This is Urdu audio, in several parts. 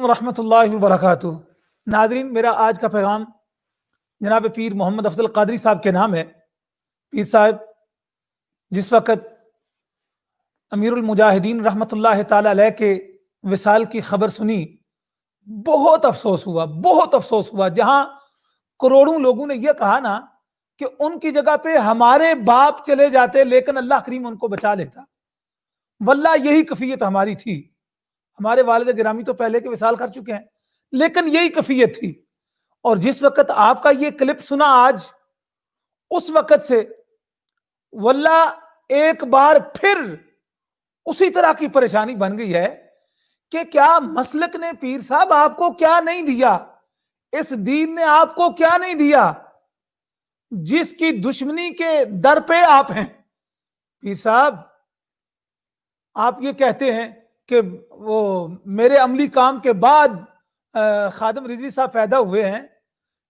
علیکم ورحمۃ اللہ وبرکاتہ۔ ناظرین، میرا آج کا پیغام جناب پیر محمد افضل قادری صاحب کے نام ہے۔ پیر صاحب جس وقت امیر المجاہدین رحمۃ اللہ تعالی علیہ کے وصال کی خبر سنی، بہت افسوس ہوا۔ جہاں کروڑوں لوگوں نے یہ کہا نا کہ ان کی جگہ پہ ہمارے باپ چلے جاتے لیکن اللہ کریم ان کو بچا لیتا، واللہ یہی کفیت ہماری تھی۔ ہمارے والد گرامی تو پہلے کے وصال کر چکے ہیں، لیکن یہی کفیت تھی۔ اور جس وقت آپ کا یہ کلپ سنا آج، اس وقت سے واللہ ایک بار پھر اسی طرح کی پریشانی بن گئی ہے کہ کیا مسلک نے پیر صاحب آپ کو کیا نہیں دیا، اس دین نے آپ کو کیا نہیں دیا جس کی دشمنی کے در پہ آپ ہیں۔ پیر صاحب آپ یہ کہتے ہیں کہ وہ میرے عملی کام کے بعد خادم رضوی صاحب پیدا ہوئے ہیں،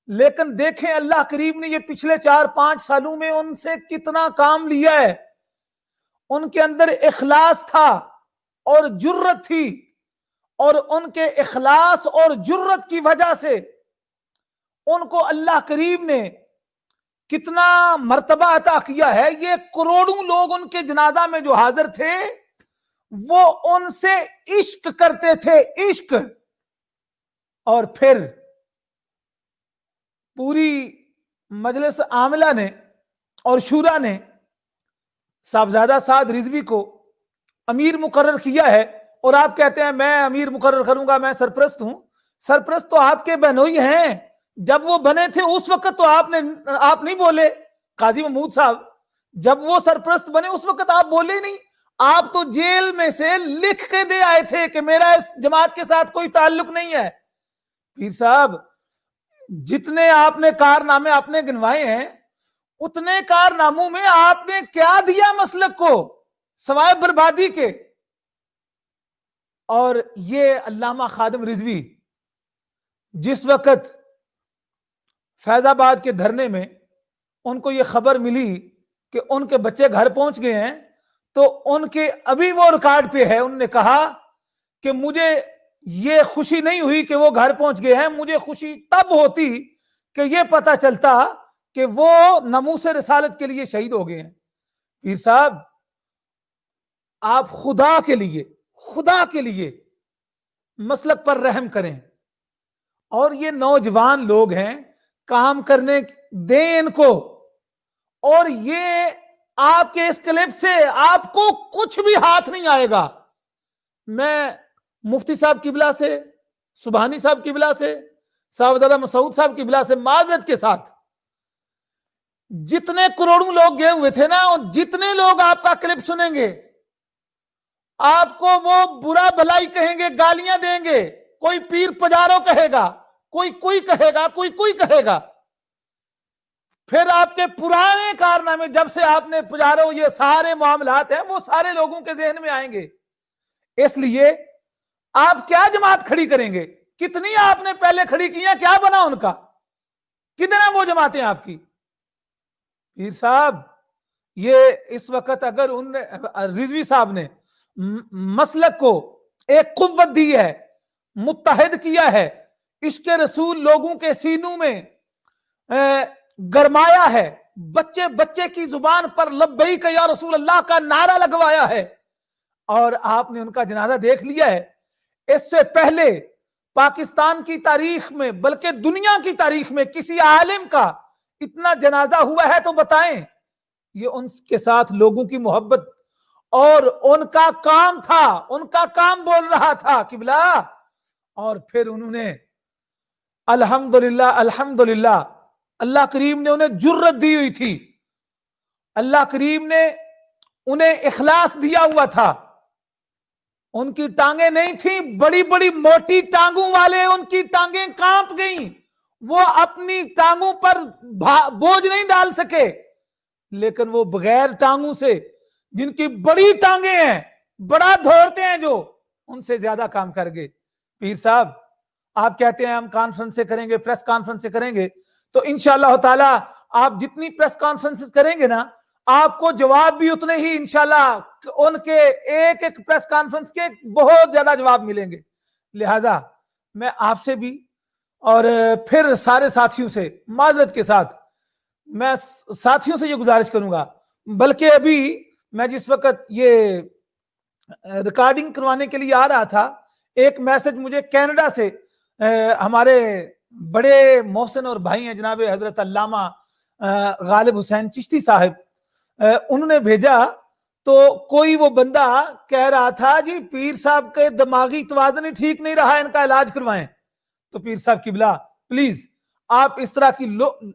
لیکن دیکھیں اللہ کریم نے یہ پچھلے 4-5 سالوں میں ان سے کتنا کام لیا ہے۔ ان کے اندر اخلاص تھا اور جرت تھی، اور ان کے اخلاص اور جرت کی وجہ سے ان کو اللہ کریم نے کتنا مرتبہ عطا کیا ہے۔ یہ کروڑوں لوگ ان کے جنازہ میں جو حاضر تھے وہ ان سے عشق کرتے تھے، عشق۔ اور پھر پوری مجلس عاملہ نے اور شورا نے صاحبزادہ سعد رضوی کو امیر مقرر کیا ہے، اور آپ کہتے ہیں میں امیر مقرر کروں گا، میں سرپرست ہوں۔ سرپرست تو آپ کے بہنوئی ہیں، جب وہ بنے تھے اس وقت تو آپ نہیں بولے۔ قاضی محمود صاحب جب وہ سرپرست بنے اس وقت آپ بولے ہی نہیں، آپ تو جیل میں سے لکھ کے دے آئے تھے کہ میرا اس جماعت کے ساتھ کوئی تعلق نہیں ہے۔ پیر صاحب جتنے آپ نے کارنامے آپ نے گنوائے ہیں، اتنے کارناموں میں آپ نے کیا دیا مسلک کو سوائے بربادی کے؟ اور یہ علامہ خادم رضوی جس وقت فیض آباد کے دھرنے میں ان کو یہ خبر ملی کہ ان کے بچے گھر پہنچ گئے ہیں، تو ان کے ابھی وہ ریکارڈ پہ ہے، انہوں نے کہا کہ مجھے یہ خوشی نہیں ہوئی کہ وہ گھر پہنچ گئے ہیں، مجھے خوشی تب ہوتی کہ یہ پتہ چلتا کہ وہ ناموس رسالت کے لیے شہید ہو گئے ہیں۔ پیر صاحب آپ خدا کے لیے مسلک پر رحم کریں، اور یہ نوجوان لوگ ہیں، کام کرنے دیں ان کو۔ اور یہ آپ کے اس کلپ سے آپ کو کچھ بھی ہاتھ نہیں آئے گا۔ میں مفتی صاحب قبلہ سے، سبحانی صاحب قبلہ سے، صاحبزادہ مسعود صاحب قبلہ سے معذرت کے ساتھ، جتنے کروڑوں لوگ گئے ہوئے تھے نا، اور جتنے لوگ آپ کا کلپ سنیں گے، آپ کو وہ برا بھلائی کہیں گے، گالیاں دیں گے، کوئی پیر پجارو کہے گا، کوئی کہے گا، کوئی کہے گا۔ پھر آپ کے پرانے کارنامے جب سے آپ نے پجارو یہ سارے معاملات ہیں وہ سارے لوگوں کے ذہن میں آئیں گے۔ اس لیے آپ کیا جماعت کھڑی کریں گے؟ کتنی آپ نے پہلے کھڑی کی ہیں، کیا بنا ان کا؟ کتنا وہ جماعتیں آپ کی؟ پیر صاحب یہ اس وقت اگر رضوی صاحب نے مسلک کو ایک قوت دی ہے، متحد کیا ہے، عشق رسول لوگوں کے سینوں میں گرمایا ہے، بچے کی زبان پر لبیک یا رسول اللہ کا نعرہ لگوایا ہے، اور آپ نے ان کا جنازہ دیکھ لیا ہے۔ اس سے پہلے پاکستان کی تاریخ میں بلکہ دنیا کی تاریخ میں کسی عالم کا اتنا جنازہ ہوا ہے تو بتائیں۔ یہ ان کے ساتھ لوگوں کی محبت اور ان کا کام تھا، ان کا کام بول رہا تھا قبلہ۔ اور پھر انہوں نے الحمدللہ اللہ کریم نے انہیں جرت دی ہوئی تھی، اللہ کریم نے انہیں اخلاص دیا ہوا تھا۔ ان کی ٹانگیں نہیں تھیں بڑی بڑی موٹی ٹانگوں والے، ان کی ٹانگیں کانپ گئیں، وہ اپنی ٹانگوں پر بوجھ نہیں ڈال سکے، لیکن وہ بغیر ٹانگوں سے جن کی بڑی ٹانگیں ہیں، بڑا دھوڑتے ہیں، جو ان سے زیادہ کام کر گئے۔ پیر صاحب آپ کہتے ہیں ہم کانفرنس سے کریں گے، پریس کانفرنس سے کریں گے، تو انشاءاللہ تعالی آپ جتنی پریس کانفرنس کریں گے نا، آپ کو جواب بھی اتنے ہی انشاءاللہ ان کے ایک پریس کانفرنس کے بہت زیادہ جواب ملیں گے۔ لہذا میں آپ سے بھی اور پھر سارے ساتھیوں سے معذرت کے ساتھ میں ساتھیوں سے یہ گزارش کروں گا، بلکہ ابھی میں جس وقت یہ ریکارڈنگ کروانے کے لیے آ رہا تھا، ایک میسج مجھے کینیڈا سے ہمارے بڑے محسن اور بھائی ہیں جناب حضرت علامہ غالب حسین چشتی صاحب، انہوں نے بھیجا، تو کوئی وہ بندہ کہہ رہا تھا جی پیر صاحب کے دماغی توازن ٹھیک نہیں رہا، ان کا علاج کروائیں۔ تو پیر صاحب قبلہ پلیز آپ اس طرح کی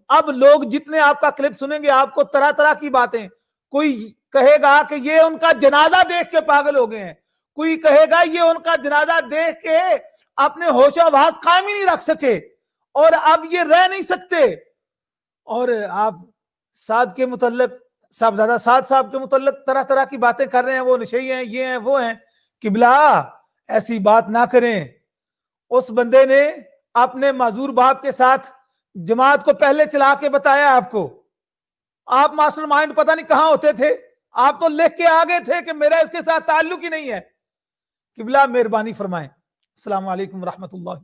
اب لوگ جتنے آپ کا کلپ سنیں گے آپ کو طرح طرح کی باتیں، کوئی کہے گا کہ یہ ان کا جنازہ دیکھ کے پاگل ہو گئے ہیں، کوئی کہے گا یہ ان کا جنازہ دیکھ کے اپنے ہوش و حواس قائم ہی نہیں رکھ سکے اور اب یہ رہ نہیں سکتے، اور آپ سعد کے متعلق، صاحبزادہ سعد صاحب کے متعلق طرح طرح کی باتیں کر رہے ہیں، وہ نشئی ہیں، یہ ہیں، وہ ہیں۔ قبلہ ایسی بات نہ کریں، اس بندے نے اپنے معذور باپ کے ساتھ جماعت کو پہلے چلا کے بتایا آپ کو، آپ ماسٹر مائنڈ پتہ نہیں کہاں ہوتے تھے، آپ تو لکھ کے آگے تھے کہ میرا اس کے ساتھ تعلق ہی نہیں ہے۔ قبلہ مہربانی فرمائیں۔ السلام علیکم ورحمۃ اللہ۔